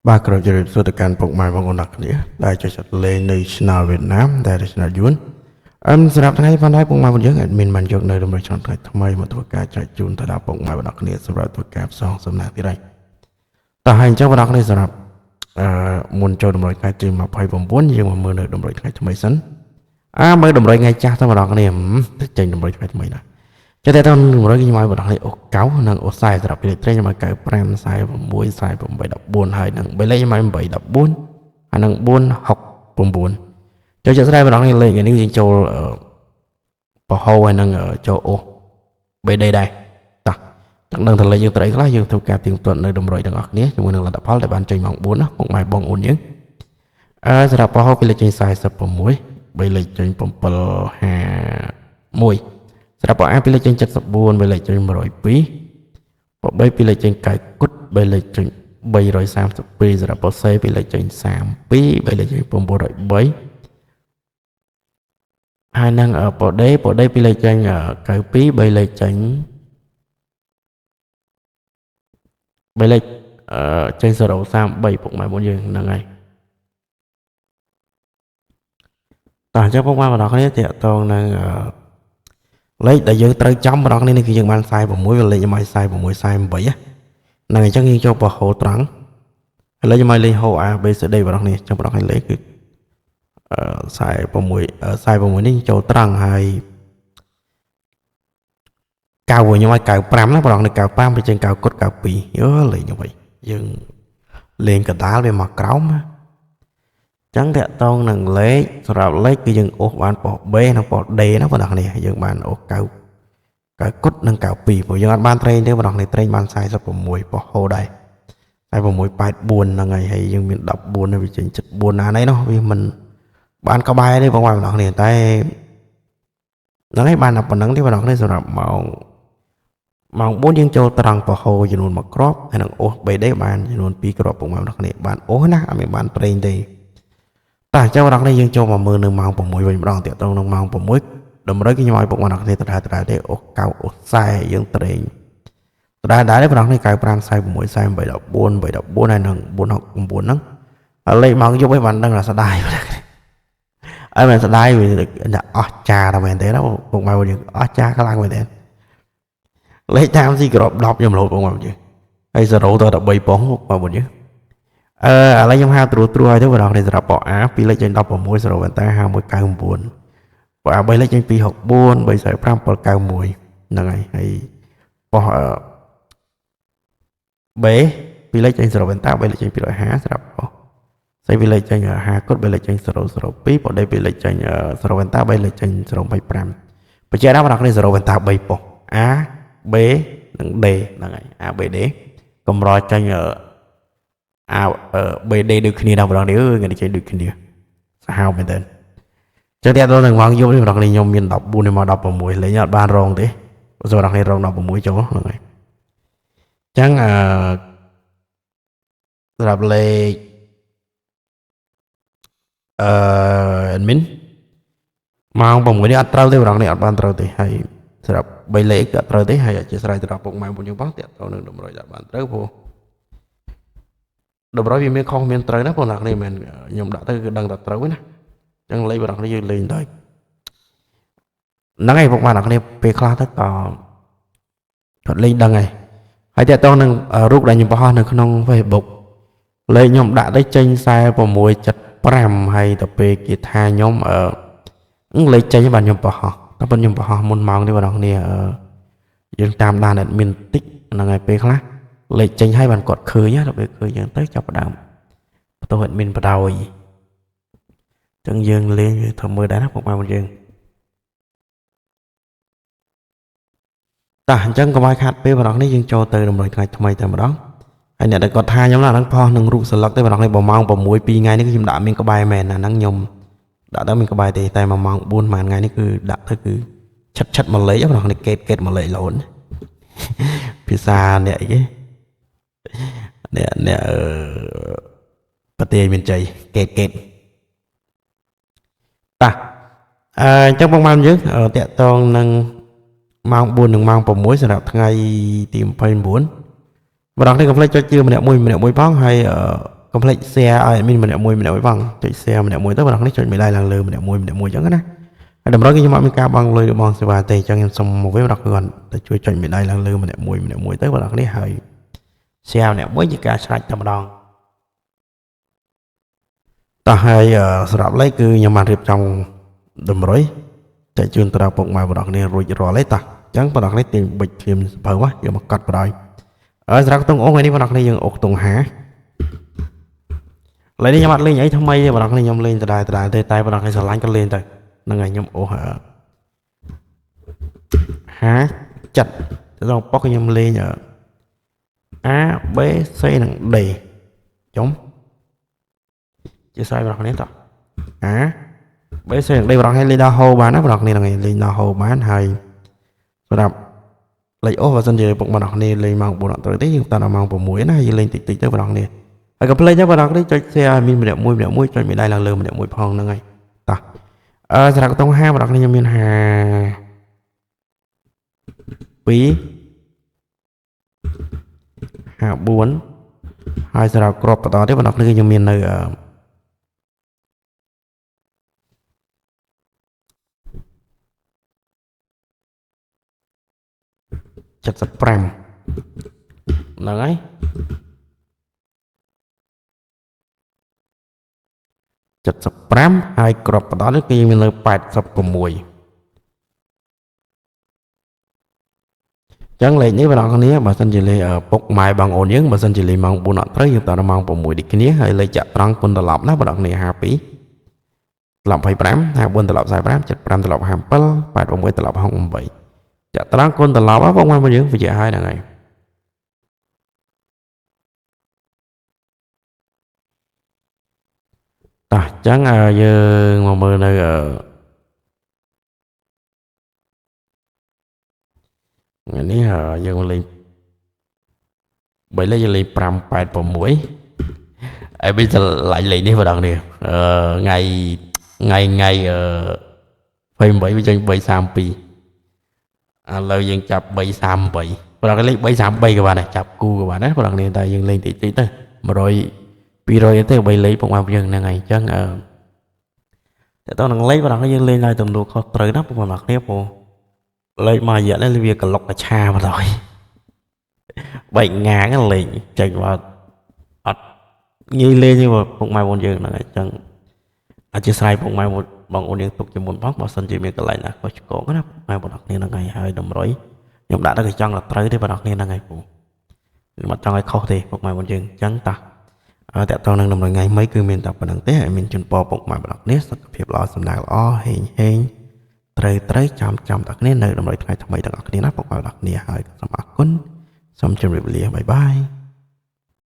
Baក្របជ្រាបសួរទៅកាន់ពុកម៉ែបងប្អូនអ្នកគ្នាដែលចូលចិត្តលេងនៅ Channel វៀតណាមដែលជា Channel យួនសម្រាប់ថ្ងៃនេះផងដែរពុកម៉ែបងយើងមានបានយកនៅតម្រូវឆ្នាំថ្មីមកធ្វើការចែកជូនទៅដល់ពុកម៉ែបងប្អូនគ្នាសម្រាប់ធ្វើការផ្សងសំណាក់ទៀតហើយតោះហើយអញ្ចឹងបងប្អូនគ្នាសម្រាប់មុនចូលតម្រូវថ្ងៃទី29យើងមកមើលនៅតម្រូវថ្ងៃថ្មីសិនមើលតម្រូវថ្ងៃចាស់ទៅបងប្អូនគ្នាចេញតម្រូវថ្ងៃថ្មីណាចុះតែតម្រូវខ្ញុំឲ្យបងប្អូនគ្នាអូកៅនិងអូខ្សែសម្រាប់ពីត្រេងខ្ញុំឲ្យ95 46 48 14ហើយនឹង3លេខខ្ញុំឲ្យ8 14ហើយនឹង4 6 9ចូលចិត្តស្ដាយបងប្អូនគ្នាលេខនេះយើងចូលប្រហោហើយនឹងចូលអូBDដែរតោះចង់ដឹងថាលេខយើងត្រូវខ្លះយើងធ្វើការទៀងទាត់នៅតម្រុយទាំងអស់គ្នាជាមួយនឹងលទ្ធផលដែលបានចេញម៉ោង4ណាពុកម៉ែបងប្អូនយើងសម្រាប់ប្រហោពីលេខចេញ46 3លេខចេញ751សម្រាប់អាពីលេខចេញ74បីលេខចេញ102 3ពីលេខចេញ9គុត3លេខចេញ332សម្រាប់សេពីលេខចេញ32 3លេខចេញ903ហើយនឹងបដេពីលេខចេញ92 3លេខចេញ3លេខចេញ033ពុកម៉ែបងយើងហ្នឹងហើយតោះអញ្ចឹងពុកម៉ែបងប្អូនគ្នាតាក់ទងនឹងលេខដែលយើងត្រូវចំបងប្អូននេះគឺយើងបាន46លេខខ្ញុំឲ្យ46 48ហ្នឹងអញ្ចឹងយើងចូលប្រហោត្រង់ហើយលេខខ្ញុំឲ្យលេខហោ A B C D បងប្អូននេះចាំបងប្អូនលេខគឺ46នេះចូលត្រង់ហើយ9ខ្ញុំឲ្យ95ណាបងប្អូននេះ95ទៅចេញ9គុត92យោលេខខ្ញុំវិញយើងលេងកដាលវាមកក្រោមចឹងតាក់ទងនឹងលេខសម្រាប់លេខគឺយើងអូសបានប៉ុស B និងប៉ុស D ណាបងប្អូនយើងបានអូស9គុតនិង92ព្រោះយើងអត់បានត្រេងទេបងប្អូនត្រេងបាន46ប៉ុសហោដែរ46 84ហ្នឹងហើយយើងមាន14វាចេញ74ណានេះនោះវាមិនបានក្បែរទេបងប្អូនតែហ្នឹងហើយបានតែប៉ុណ្្នឹងទេបងប្អូនសម្រាប់ម៉ោង4យើងចូលត្រង់ប្រហោចំនួន1គ្រាប់ហើយនឹងអូស BD បានចំនួន2គ្រាប់បងប្អូនបានអូសណាអត់មានបានត្រេងទេតោះចាំបងប្អូនយើងចូលមកមើលនៅម៉ោង6វិញម្ដងតាក់ទងនឹងម៉ោង6តម្រូវគឺខ្ញុំឲ្យបងប្អូនគ្នាដដែលទេអូស9អូស40យើងត្រេងដដែលទេបងប្អូន95 46 48 14 14ហើយនឹង469ហ្នឹងលេខម៉ោងយប់ឯងបានដឹងថាស្ដាយអើមែនស្ដាយវាអស់ចាតែមែនទេណាពុកម៉ែយើងអស់ចាខ្លាំងមែនទេលេខតាមស៊ីក្រប10ខ្ញុំរហូតបងប្អូនយើងហើយ0ទៅ13ប៉ុងបងប្អូនយើងឥឡូវខ្ញុំហៅត្រួសឲ្យទៅបងប្អូនសម្រាប់បក A ពីលេខចេញ16 0វ៉ែនតា5199បក A 3លេខចេញ264 345 791ហ្នឹងហើយបកB ពីលេខចេញ0វ៉ែនតា3លេខចេញ250សម្រាប់បកស្អីពីលេខចេញ50គុត3លេខចេញ002បក D ពីលេខចេញ0វ៉ែនតា3លេខចេញ025បញ្ជាក់ណាបងប្អូន0វ៉ែនតា3ប៉ុស A B និង D ហ្នឹងហើយ A B D កម្រចេញBD ដូចគ្នាដល់ម្ដងនេះថ្ងៃនេះចេញដូចគ្នាសាហាវមែនតើចឹងតែដល់នឹងម៉ោងយប់នេះម្ដងនេះខ្ញុំមាន14មក16លេងអត់បានរងទេសម្រាប់នេះរង16ចូលហ្នឹងហើយចឹងសម្រាប់លេខadmin ម៉ោង6នេះអត់ត្រូវទេម្ដងនេះអត់បានត្រូវទេហើយសម្រាប់3លេខក៏ត្រូវទេហើយអធិស្ឋានទៅដល់ពុកម៉ែបងយើងបងតាក់ទងនឹងតម្រុយដល់បានត្រូវព្រោះតម្រុយវាមានខុសមានត្រូវណាបងប្អូននេះមិនខ្ញុំដាក់ទៅគឺដឹងតែត្រូវណាអញ្ចឹងលេខបងប្អូនយើងលេងទៅហ្នឹងហើយពុកម៉ែបងប្អូនពេលខ្លះទៅក៏គាត់លេងដឹងហើយតាក់ទងនឹងរូបដែលខ្ញុំបង្ហោះនៅក្នុង Facebook លេខខ្ញុំដាក់ទៅចេញ4675ហើយទៅពេលគេថាខ្ញុំលេខចេញបានខ្ញុំបង្ហោះតែប៉ុន្តែខ្ញុំបង្ហោះមុនម៉ោងនេះបងប្អូនយើងតាមដាន admin តិចហ្នឹងហើយពេលខ្លះលេខចេញឲ្យបានគាត់ឃើញដល់ពេលឃើញយ៉ាងទៅចាប់ផ្ដើមបន្ទោះ admin បដ ாய் អញ្ចឹងយើងលេងធ្វើមើលដែរណាពុកម៉ែបងយើងតោះអញ្ចឹងកុំឲ្យខាត់ពេលបងប្អូននេះយើងចូលទៅតម្រុយថ្ងៃថ្មីតែម្ដងហើយអ្នកដែលគាត់ថាខ្ញុំហ្នឹងផុសនឹងរូបស្លឹកទេបងប្អូននេះបើម៉ោង6 2ថ្ងៃនេះគឺខ្ញុំដាក់មានក្បែរមែនអាហ្នឹងខ្ញុំដាក់ទៅមានក្បែរទេតែម៉ោង4មួយថ្ងៃនេះគឺដាក់ទៅគឺឆិតមួយលេខបងប្អូននេះកេតមួយលេខលូនភាសាអ្នកអីគេអ្នកប្រទេសមានជ័យកេតតាអញ្ចឹងបងប្អូនយើងតាក់ទងនឹងម៉ោង4និងម៉ោង6សម្រាប់ថ្ងៃទី29 ម្ដងនេះកុំភ្លេចចុចជឿម្នាក់មួយផងហើយ complex share ឲ្យ admin ម្នាក់មួយបងចុច share ម្នាក់មួយទៅបងប្អូនចុចមេដៃឡើងលើម្នាក់មួយអញ្ចឹងណាហើយតម្រូវខ្ញុំអត់មានការបងលុយរបស់សេវាទេអញ្ចឹងខ្ញុំសុំមកវិញបងប្អូនទៅជួយចុចមេដៃឡើងលើម្នាក់មួយទៅបងប្អូនហើយ share ម្នាក់មួយជាការឆ្លាច់តែម្ដងតោះហើយសម្រាប់លេខគឺខ្ញុំបានរៀបចំតម្រុយតែជូនទៅដល់ពុកម៉ែបងប្អូនរួចរាល់ហើយតោះអញ្ចឹងបងប្អូនទាញប៊ិចភ្លាមសភៅមកយកមកកត់បណ្ដោយសម្រាប់ខ្ទង់អូសថ្ងៃនេះបងប្អូនយើងអូសខ្ទង់5ឡើយនេះខ្ញុំអត់លេងអីថ្មីទេបងប្អូនខ្ញុំលេងដដែលទេតែបងប្អូនស្រឡាញ់ក៏លេងទៅហ្នឹងហើយខ្ញុំអូស5ចិត្តទៅដល់ប៉ុកខ្ញុំលេងA B C និង D ចំជាស្អីបងប្អូននេះតោះA B C និង D បងប្អូនលេងដល់ហូបានណាបងប្អូនហ្នឹងហើយលេងដល់ហូបានហើយសម្រាប់លេខអូសបើសិនជាពុកបងប្អូនលេងម៉ោង4អត់ត្រូវទេយើងតាមដល់ម៉ោង6ណាយើងលេងតិចទៅបងប្អូនហើយកុំភ្លេចទេបងប្អូនចុច share ឲ្យមានម្នាក់មួយចុចមេដៃឡើងលើម្នាក់មួយផងហ្នឹងហើយតោះសម្រាប់ខ្ទង់5បងប្អូនខ្ញុំមាន4ហើយសម្រាប់ក្របបន្តទៀតបងប្អូនខ្ញុំមាននៅ75ហ្នឹងហើយ75ហើយក្របបន្តនេះគឺមាននៅ86ចឹងលេខនេះបងប្អូនបើសិនជាលេខពុកម៉ែបងអូនយើងបើសិនជាលេខម៉ោង4អត់ត្រូវយើងតដល់ម៉ោង6ដូចគ្នាហើយលេខចាក់ត្រង់គុណត្រឡប់ណាបងប្អូន52ត្រឡប់25 54ត្រឡប់45 75ត្រឡប់57 86ត្រឡប់68ចាក់ត្រង់គុណត្រឡប់បងប្អូនយើងវិជ្ជាហើយហ្នឹងហើយតោះចឹងយើងមកមើលនៅនេះយើងលេង3លេខយើងលេង586អីវាឆ្លាញ់លេខនេះបងប្អូននេះថ្ងៃ28វាចេញ332ឥឡូវយើងចាប់338បងប្អូនលេខ333ក៏បានដែរចាប់គូក៏បានដែរបងប្អូនតែយើងលេងតិចទៅ100 200ទេ3លេខពុកម៉ែយើងហ្នឹងហើយអញ្ចឹងតែតោះនឹងលេខបងប្អូនយើងលេងឲ្យទំនួលខុសត្រូវណាបងប្អូនគ្នាព្រោះលេខមួយរយៈនេះវាក្លុកកឆាមកដល់បែកងាងលេងចេញមកអត់ងាយលេងទេពុកម៉ែបងយើងហ្នឹងហើយអញ្ចឹងអធិស្ឋានពុកម៉ែបងអូនយើងទុកជាមុនផងបើសិនជាមានកន្លែងណាខុសឆ្គងណាពុកម៉ែបងគ្នាហ្នឹងហើយតម្រុយខ្ញុំដាក់ទៅកញ្ចង់ដល់ត្រូវទេបងគ្នាហ្នឹងហើយពូខ្ញុំអត់ចង់ឲ្យខុសទេពុកម៉ែបងយើងអញ្ចឹងតាតើតើនឹងតម្រុយថ្ងៃមិនគឺមានតែប៉ុណ្្នឹងទេហើយមានជូនពរពុកម៉ែបងគ្នាសុខភាពល្អសំណាងល្អហេងត្រូវចាំតើគ្នានៅតម្រុយថ្ងៃថ្មីទាំងអស់គ្នាណាពុកម៉ែបងគ្នាហើយសូមអរគុណសូមជម្រាបលាបាយបាយ